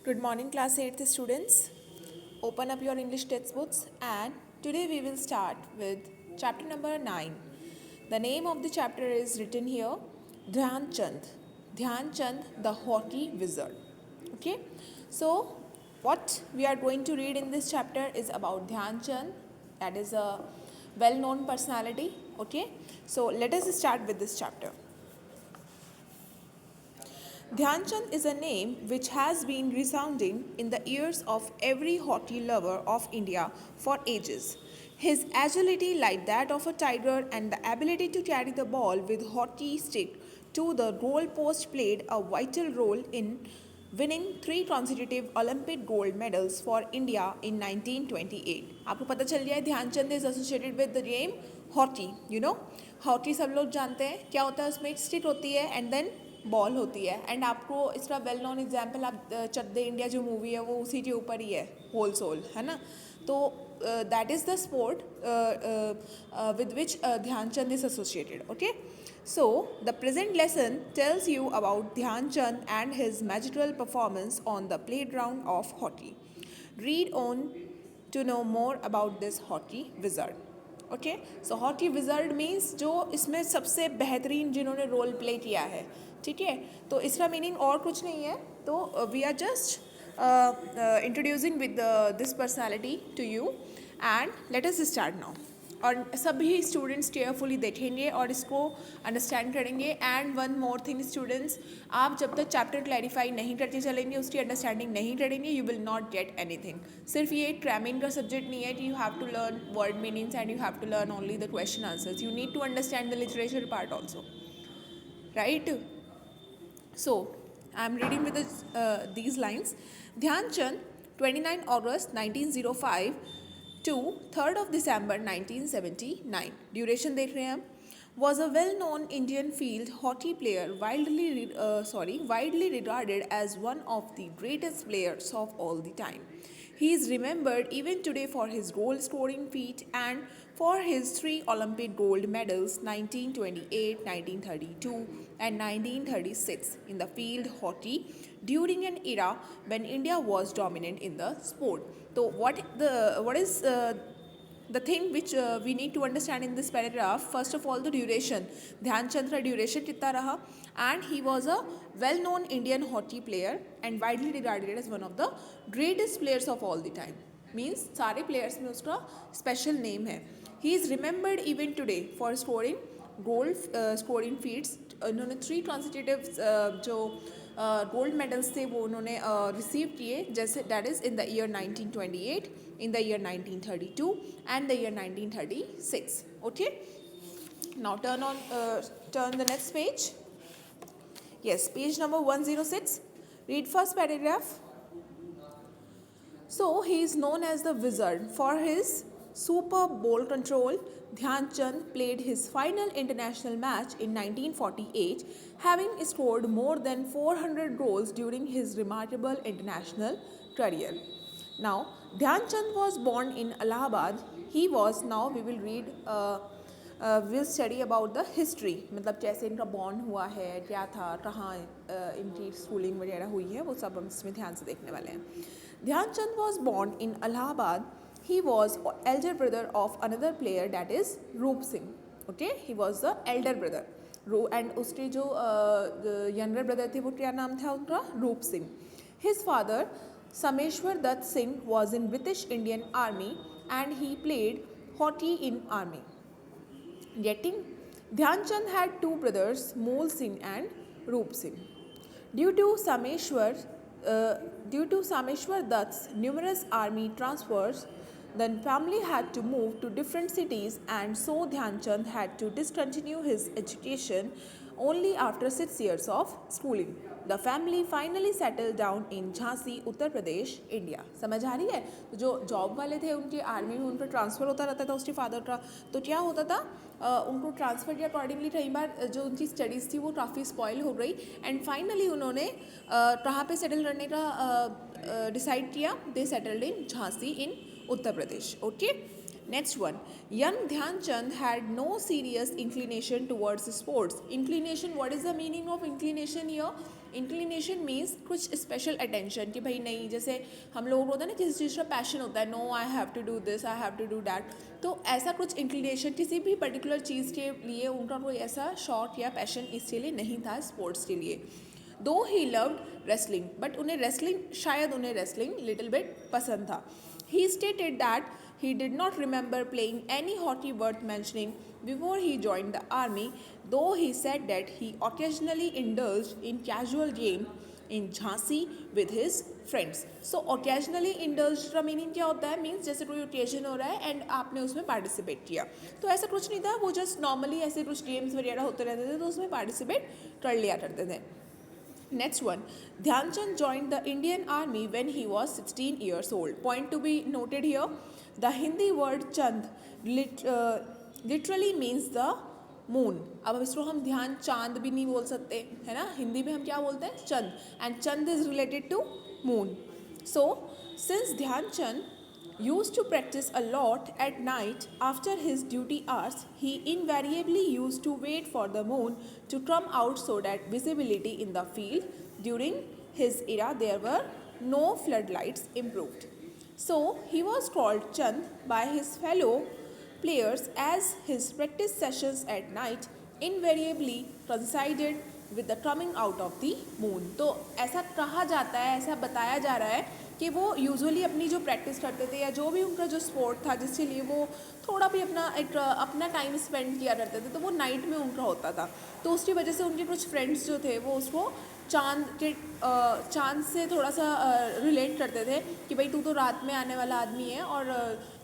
Good morning, class 8th students. Open up your English textbooks and today we will start with chapter number 9. The name of the chapter is written here, Dhyan Chand. Dhyan Chand, the hockey wizard. Okay, so what we are going to read in this chapter is about Dhyan Chand, that is a well known personality. Okay, so let us start with this chapter. Dhyan Chand is a name which has been resounding in the ears of every hockey lover of India for ages. His agility, like that of a tiger, and the ability to carry the ball with hockey stick to the goal post played a vital role in winning 3 consecutive Olympic gold medals for India in 1928. आपको पता चल गया है Dhyanchand is associated with the game hockey. You know, hockey सब लोग जानते हैं क्या होता है, उसमें एक स्टिक होती है एंड देन बॉल होती है. एंड आपको इसका वेल नोन एग्जाम्पल आप चक दे इंडिया जो मूवी है वो उसी के ऊपर ही है, होल सोल है ना. तो that is the sport with which Dhyan Chand is associated. Okay, so the present lesson tells you about Dhyan Chand and his magical performance on the play ground of hockey. Read on to know more about this hockey wizard. Okay, so hockey wizard means जो इसमें सबसे बेहतरीन जिन्होंने role play किया है. ठीक है, तो इसका मीनिंग और कुछ नहीं है. तो we are just introducing with this personality to you and let us start now. और सभी स्टूडेंट्स केयरफुली देखेंगे और इसको अंडरस्टैंड करेंगे. And one more thing students, आप जब तक चैप्टर क्लैरिफाई नहीं करते चलेंगे, उसकी अंडरस्टैंडिंग नहीं करेंगे, you will not get anything. सिर्फ ये क्रैमिंग का सब्जेक्ट नहीं है कि you have to learn word meanings and you have to learn only the question answers. You need to understand the literature part also, right? So, I am reading with these lines. Dhyan Chand, 29 August 1905 to 3rd of December 1979. Duration देख रहे हैं हम. Was a well-known Indian field hockey player, widely regarded as one of the greatest players of all the time. He is remembered even today for his goal-scoring feat and for his 3 Olympic gold medals 1928, 1932 and 1936 in the field hockey during an era when India was dominant in the sport. So what is the thing which we need to understand in this paragraph? First of all, the duration. Dhyan Chand का duration कितना रहा? And he was a well-known Indian hockey player and widely regarded as one of the greatest players of all the time. Means सारे players में उसका special name है. He is remembered even today for scoring scoring feats. उन्होंने 3 consecutive जो gold medals थे वो उन्होंने receive किए, जैसे that is in the year 1928, in the year 1932 and the year 1936. Okay, now turn the next page. Yes, page number 106. Read first paragraph. So he is known as the wizard for his superb ball control. Dhyan Chand played his final international match in 1948, having scored more than 400 goals during his remarkable international career. Now, Dhyan Chand was born in Allahabad. He was, now we will read will study about the history, मतलब कैसे इनका born हुआ है, क्या था, कहाँ इनकी schooling वगैरह हुई है, वो सब हम इसमें ध्यान से देखने वाले हैं. Dhyan Chand was born in Allahabad. He was elder brother of another player that is Roop Singh. Okay, he was the elder brother. And उसके जो यंगर ब्रदर थे वो क्या नाम था उनका? Roop Singh. His father Sameshwar Dutt Singh was in British Indian army and he played hockey in army. Getting Dhyan Chand had 2 brothers, Mool Singh and Roop Singh. Due to Sameshwar Dutt's numerous army transfers, the family had to move to different cities, and so Dhyan Chand had to discontinue his education only after 6 years of schooling. The family finally settled down in Jhansi, Uttar Pradesh, India. समझ आ रही है? तो जो job वाले थे उनके army में उनका ट्रांसफ़र होता रहता था उसके फादर का. तो क्या होता था, उनको ट्रांसफ़र के अकॉर्डिंगली कई बार जो उनकी स्टडीज़ थी वो काफ़ी स्पॉइल हो गई. एंड फाइनली उन्होंने कहाँ पे सेटल करने का डिसाइड किया? They settled in Jhansi in Uttar Pradesh. Okay, next one. Young Dhyan Chand had no serious inclination towards sports. Inclination, what is the meaning of inclination here? Inclination means कुछ special attention कि भाई नहीं, जैसे हम लोगों को होता है ना किसी चीज़ का पैशन होता है, no I have to do this, I have to do that, तो ऐसा कुछ इंक्लिनेशन किसी भी पर्टिकुलर चीज़ के लिए उनका कोई ऐसा शौक या पैशन इसके लिए नहीं था स्पोर्ट्स के लिए. दो ही लव्ड रेसलिंग, बट उन्हें रेसलिंग, शायद उन्हें रेसलिंग लिटिल बिट पसंद था. ही stated that he did not remember playing any hockey worth mentioning before he joined the army, though he said that he occasionally indulged in casual game in Jhansi with his friends. So occasionally indulged का meaning क्या होता है? Means जैसे कोई occasion हो रहा है and आपने उसमें पार्टिसिपेट किया, तो ऐसा कुछ नहीं था, वो जस्ट नॉर्मली ऐसे कुछ गेम्स वगैरह होते रहते थे तो उसमें पार्टिसिपेट कर लिया करते थे. Next one, Dhyanchand joined the Indian Army when he was 16 years old. Point to be noted here, the Hindi word Chand literally means the moon. अब इसको हम ध्यान चांद भी नहीं बोल सकते है ना, हिंदी में हम क्या बोलते हैं? Chand, and Chand is related to moon. So since Dhyanchand used to practice a lot at night after his duty hours, he invariably used to wait for the moon to come out so that visibility in the field. During his era, there were no floodlights improved. So he was called Chand by his fellow players as his practice sessions at night invariably coincided with the coming out of the moon. तो ऐसा कहा जाता है, ऐसा बताया जा रहा है कि वो यूजुअली अपनी जो प्रैक्टिस करते थे या जो भी उनका जो स्पोर्ट था जिसके लिए वो थोड़ा भी अपना टाइम स्पेंड किया करते थे, तो वो नाइट में उनका होता था. तो उसकी वजह से उनके कुछ फ्रेंड्स जो थे वो उसको चांद से थोड़ा सा रिलेट करते थे कि भाई तू तो रात में आने वाला आदमी है, और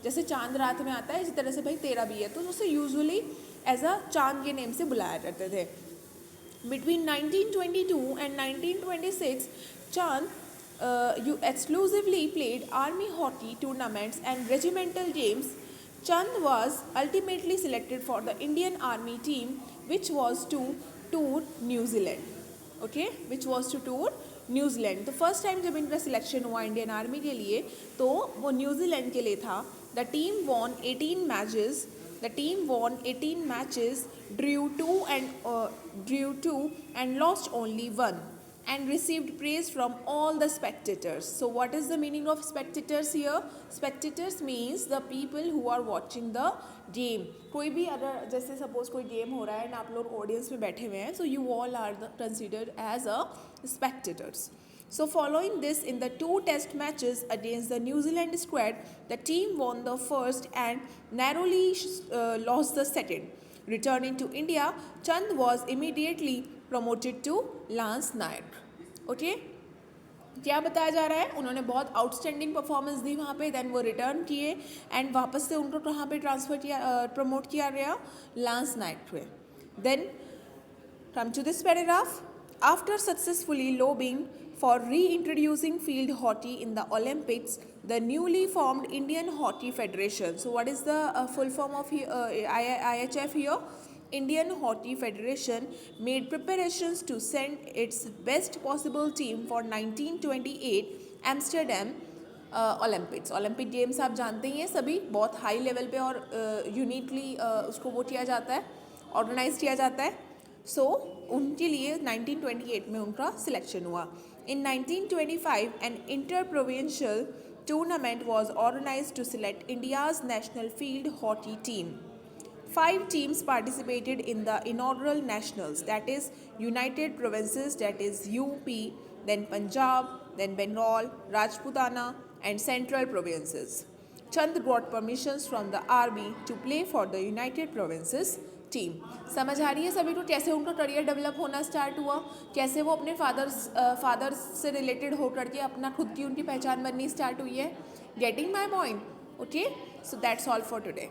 जैसे चांद रात में आता है इसी तरह से भाई तेरा भी है, तो उसे यूजुअली एज अ चांद के नेम से बुलाया करते थे. Between 1922 and 1926, Chand exclusively played army hockey tournaments and regimental games. Chand was ultimately selected for the Indian Army team, which was to tour New Zealand. Okay, which was to tour New Zealand. तो first time जब इनका selection हुआ Indian army के लिए तो वो New Zealand के लिए था. The team von 18 matches. The team won 18 matches, drew two and lost only one, and received praise from all the spectators. So what is the meaning of spectators here? Spectators means the people who are watching the game. कोई भी अगर जैसे suppose कोई game हो रहा है ना, आप लोग ऑडियंस में बैठे हुए हैं, so you all are considered as a spectators. So following this, in the 2 test matches against the New Zealand squad, the team won the first and narrowly lost the second. Returning to India, Chand was immediately promoted to Lance Nayak. Okay? क्या बताया जा रहा है? उन्होंने बहुत outstanding performance दी वहाँ पे, then वो रिटर्न किए एंड वापस से उनको कहाँ पे ट्रांसफ़र किया, प्रमोट किया गया? लांस नाइक पे. Then come to this paragraph. After successfully lobbying for reintroducing field hockey in the Olympics, the newly formed Indian Hockey Federation. So what is the full form of IHF here? Indian Hockey Federation made preparations to send its best possible team for 1928 Amsterdam Olympics. Olympic games आप जानते ही हैं सभी, बहुत high level पे और uniquely उसको वो किया जाता है, ऑर्गेनाइज किया जाता है. सो उनके लिए 1928 में उनका सिलेक्शन हुआ. In 1925 an inter provincial tournament was organize to select India's national field hockey team. 5 teams participated in the inaugural nationals, that is United Provinces, that is UP, then Punjab, then Bengal, Rajputana and Central Provinces. Chand got permissions from the army to play for the United Provinces team. समझ आ रही है सभी को कैसे उनका career develop होना start हुआ, कैसे वो अपने फादर्स से रिलेटेड होकर के अपना खुद की उनकी पहचान बननी स्टार्ट हुई है. Getting my point? Okay, so that's all for today.